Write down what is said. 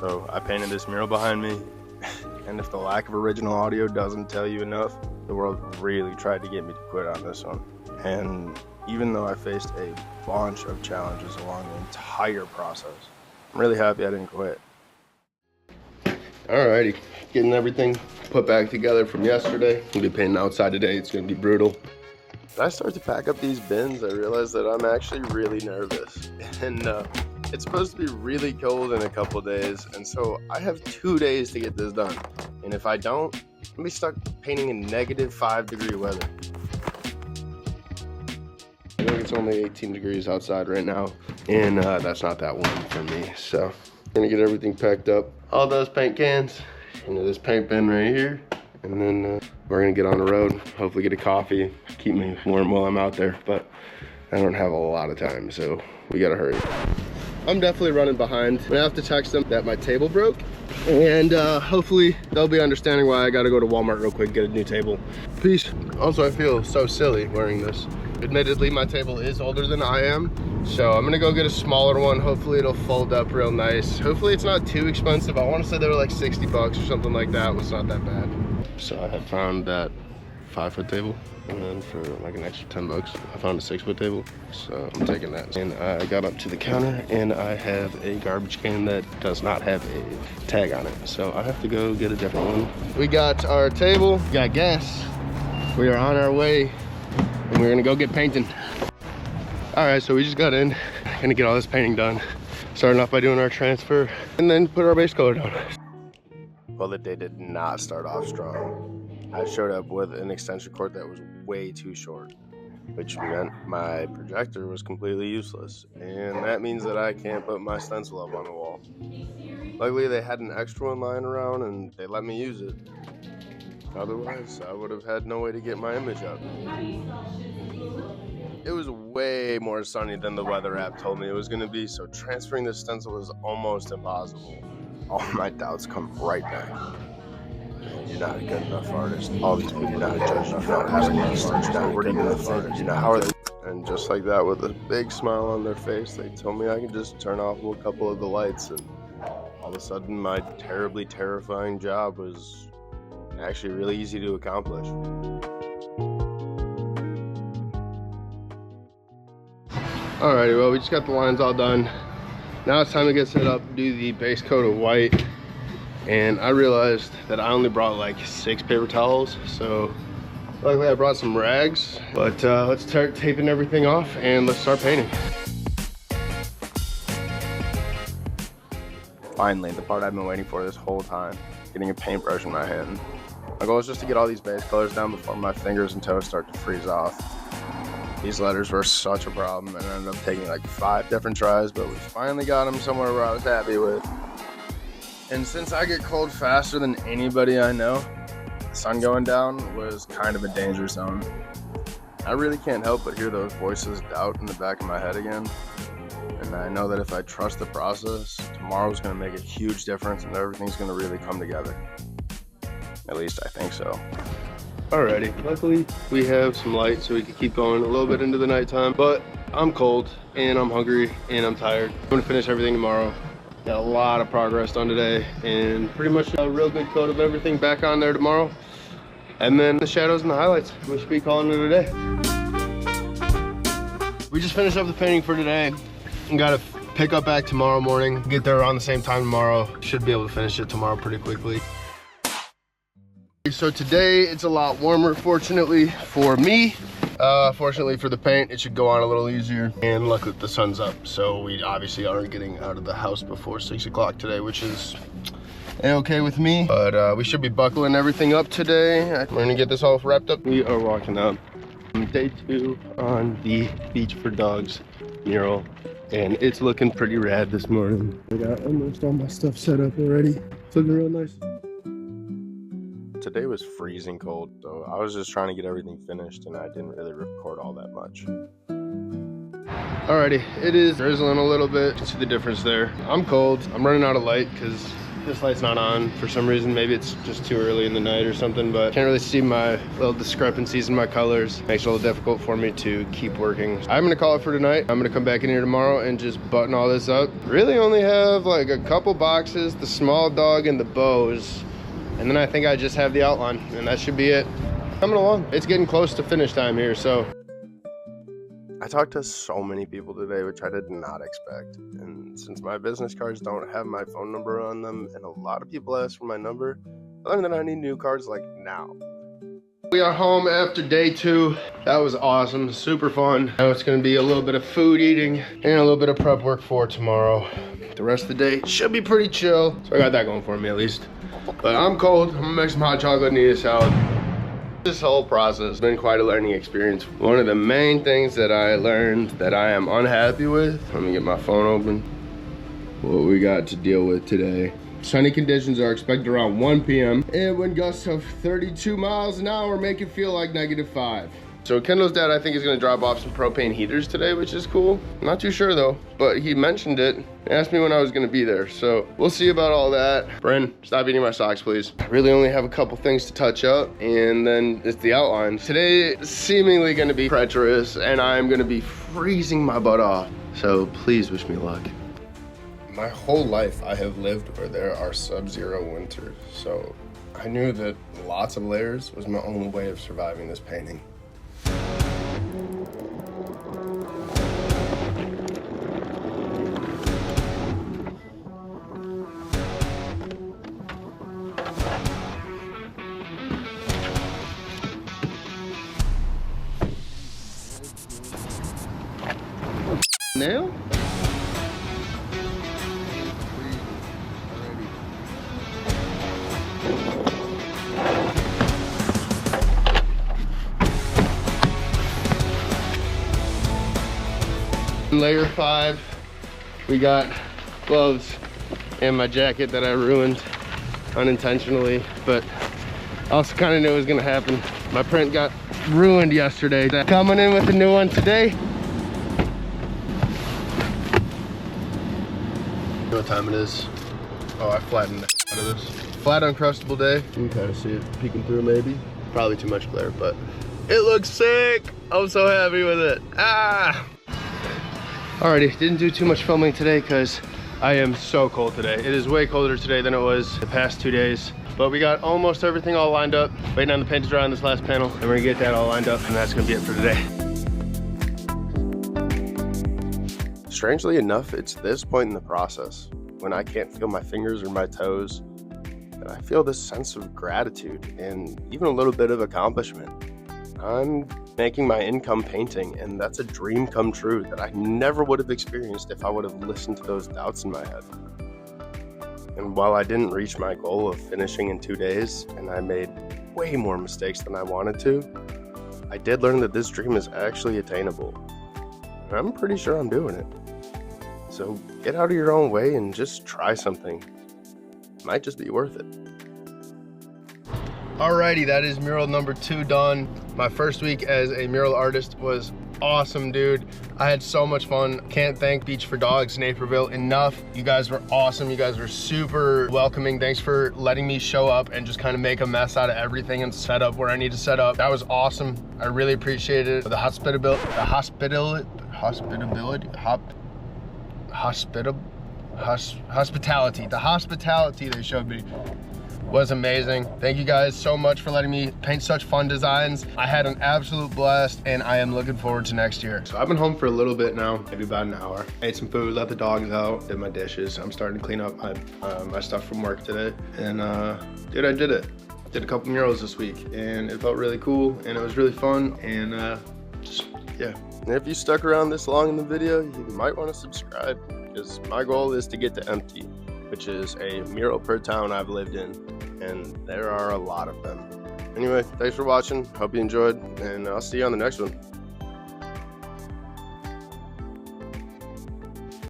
So I painted this mural behind me, and if the lack of original audio doesn't tell you enough, the world really tried to get me to quit on this one. And even though I faced a bunch of challenges along the entire process, I'm really happy I didn't quit. Alrighty, getting everything put back together from yesterday. We'll be painting outside today. It's gonna be brutal. As I start to pack up these bins, I realize that I'm actually really nervous. And it's supposed to be really cold in a couple days, and so I have 2 days to get this done. And if I don't, I'll be stuck painting in -5-degree weather. I think it's only 18 degrees outside right now, and that's not that warm for me. So I'm gonna get everything packed up. All those paint cans into this paint bin right here, and then we're gonna get on the road, hopefully get a coffee, keep me warm while I'm out there, but I don't have a lot of time, so we gotta hurry. I'm definitely running behind. I'm gonna have to text them that my table broke, and hopefully they'll be understanding why I gotta go to Walmart real quick and get a new table. Peace. Also, I feel so silly wearing this. Admittedly, my table is older than I am, so I'm gonna go get a smaller one. Hopefully it'll fold up real nice. Hopefully it's not too expensive. I wanna say they were like 60 bucks or something like that. It's not that bad. So I had found that 5-foot table, and then for like an extra 10 bucks, I found a 6-foot table. So I'm taking that. And I got up to the counter, and I have a garbage can that does not have a tag on it. So I have to go get a different one. We got our table, we got gas. We are on our way, and we're gonna go get painting. All right, so we just got in. Gonna get all this painting done. Starting off by doing our transfer, and then put our base color down. Well, the day did not start off strong. I showed up with an extension cord that was way too short, which meant my projector was completely useless. And that means that I can't put my stencil up on the wall. Luckily, they had an extra one lying around, and they let me use it. Otherwise, I would have had no way to get my image up. It was way more sunny than the weather app told me it was going to be, so transferring the stencil was almost impossible. All my doubts come right back. You're not a good enough artist. All these people are not judged. You're not having enough artists. You're not a good enough artist. You know, how are they? And just like that, with a big smile on their face, they told me I could just turn off a couple of the lights, and all of a sudden my terribly terrifying job was actually really easy to accomplish. Alrighty, well, we just got the lines all done. Now it's time to get set up, do the base coat of white. And I realized that I only brought like 6 paper towels, so luckily I brought some rags. But let's start taping everything off and let's start painting. Finally, the part I've been waiting for this whole time, getting a paintbrush in my hand. My goal is just to get all these base colors down before my fingers and toes start to freeze off. These letters were such a problem, and I ended up taking like 5 different tries, but we finally got them somewhere where I was happy with. And since I get cold faster than anybody I know, the sun going down was kind of a danger zone. I really can't help but hear those voices doubt in the back of my head again. And I know that if I trust the process, tomorrow's gonna make a huge difference and everything's gonna really come together. At least I think so. Alrighty, luckily we have some light so we can keep going a little bit into the nighttime, but I'm cold and I'm hungry and I'm tired. I'm gonna finish everything tomorrow. Got a lot of progress done today and pretty much a real good coat of everything back on there tomorrow. And then the shadows and the highlights. We should be calling it a day. We just finished up the painting for today and got to pick up back tomorrow morning. Get there around the same time tomorrow. Should be able to finish it tomorrow pretty quickly. So today it's a lot warmer, fortunately for me. Fortunately for the paint, it should go on a little easier. And look, the sun's up, so we obviously aren't getting out of the house before 6 o'clock today, which is okay with me. But we should be buckling everything up today. We're gonna get this all wrapped up. We are walking out day 2 on the Beach for Dogs mural, and it's looking pretty rad this morning. I got almost all my stuff set up already. It's looking real nice. Today was freezing cold, so I was just trying to get everything finished and I didn't really record all that much. Alrighty, it is drizzling a little bit. You can see the difference there. I'm cold. I'm running out of light because This light's not on for some reason. Maybe it's just too early in the night or something, but can't really see my little discrepancies in my colors. Makes it a little difficult for me to keep working. I'm gonna call it for tonight. I'm gonna come back in here tomorrow and just button all this up. Really only have like a couple boxes, the small dog and the bows. And then I think I just have the outline and that should be it. Coming along. It's getting close to finish time here, so. I talked to so many people today, which I did not expect. And since my business cards don't have my phone number on them, and a lot of people ask for my number, I learned that I need new cards like now. We are home after day 2. That was awesome, super fun. Now it's gonna be a little bit of food eating and a little bit of prep work for tomorrow. The rest of the day should be pretty chill. So I got that going for me at least. But I'm cold, I'm gonna make some hot chocolate and eat a salad. This whole process has been quite a learning experience. One of the main things that I learned that I am unhappy with, let me get my phone open, what we got to deal with today. Sunny conditions are expected around 1 p.m. and wind gusts of 32 miles an hour make it feel like -5. So Kendall's dad, I think, is gonna drop off some propane heaters today, which is cool. I'm not too sure though, but he mentioned it and asked me when I was gonna be there. So we'll see about all that. Bren, stop eating my socks, please. I really only have a couple things to touch up and then it's the outline. Today is seemingly gonna be treacherous and I'm gonna be freezing my butt off. So please wish me luck. My whole life I have lived where there are sub-zero winters. So I knew that lots of layers was my only way of surviving this painting. Nail? Layer 5, we got gloves and my jacket that I ruined unintentionally, but I also kind of knew it was gonna happen. My print got ruined yesterday. Coming in with a new one today. You know what time it is? Oh, I flattened out of this. Flat uncrustable day. You can kind of see it peeking through maybe. Probably too much glare, but it looks sick. I'm so happy with it. Ah! Alrighty, didn't do too much filming today because I am so cold today. It is way colder today than it was the past 2 days. But we got almost everything all lined up. Waiting on the paint to dry on this last panel. And we're gonna get that all lined up and that's gonna be it for today. Strangely enough, it's this point in the process when I can't feel my fingers or my toes that I feel this sense of gratitude and even a little bit of accomplishment. I'm making my income painting, and that's a dream come true that I never would have experienced if I would have listened to those doubts in my head. And while I didn't reach my goal of finishing in 2 days, and I made way more mistakes than I wanted to, I did learn that this dream is actually attainable. And I'm pretty sure I'm doing it. So get out of your own way and just try something. It might just be worth it. Alrighty, that is mural number 2 done. My first week as a mural artist was awesome, dude. I had so much fun. Can't thank Beach for Dogs Naperville enough. You guys were awesome. You guys were super welcoming. Thanks for letting me show up and just kind of make a mess out of everything and set up where I need to set up. That was awesome. I really appreciated it. The hospitality they showed me was amazing. Thank you guys so much for letting me paint such fun designs. I had an absolute blast and I am looking forward to next year. So I've been home for a little bit now, maybe about an hour. Ate some food, let the dogs out, did my dishes. I'm starting to clean up my stuff from work today. And dude, I did it. Did a couple murals this week and it felt really cool and it was really fun and just, yeah. And if you stuck around this long in the video, you might want to subscribe because my goal is to get to empty, which is a mural per town I've lived in, and there are a lot of them. Anyway, thanks for watching. Hope you enjoyed, and I'll see you on the next one.